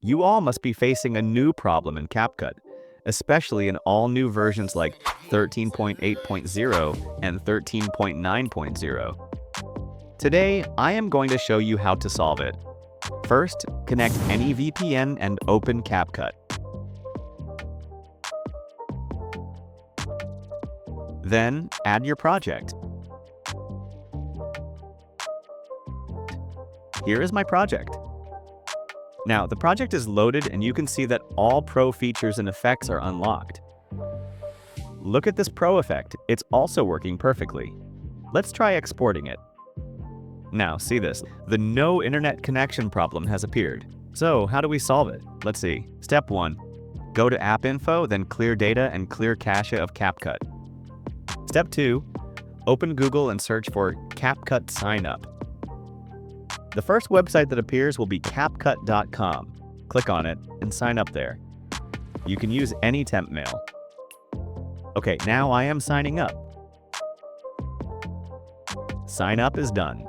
You all must be facing a new problem in CapCut, especially in all new versions like 13.8.0 and 13.9.0. Today, I am going to show you how to solve it. First, connect any VPN and open CapCut. Then, add your project. Here is my project. Now, the project is loaded and you can see that all Pro features and effects are unlocked. Look at this Pro effect, it's also working perfectly. Let's try exporting it. Now, see this, the no internet connection problem has appeared. So, how do we solve it? Let's see. Step 1. Go to App Info, then Clear Data and Clear Cache of CapCut. Step 2. Open Google and search for CapCut Sign Up. The first website that appears will be CapCut.com. Click on it and sign up there. You can use any temp mail. Okay, now I am signing up. Sign up is done.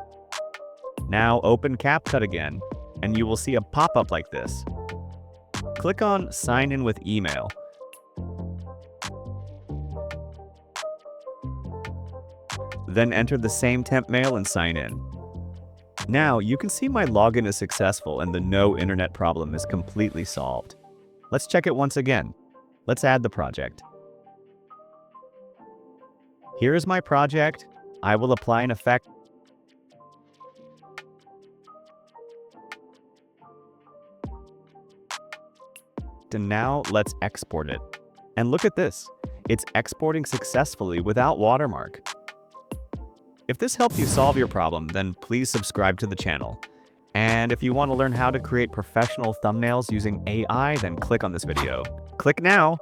Now open CapCut again, and you will see a pop-up like this. Click on Sign in with email. Then enter the same temp mail and sign in. Now you can see my login is successful and the no internet problem is completely solved. Let's check it once again. Let's add the project. Here is my project. I will apply an effect. And now let's export it. And look at this. It's exporting successfully without watermark. If this helped you solve your problem, then please subscribe to the channel. And if you want to learn how to create professional thumbnails using AI, then click on this video. Click now.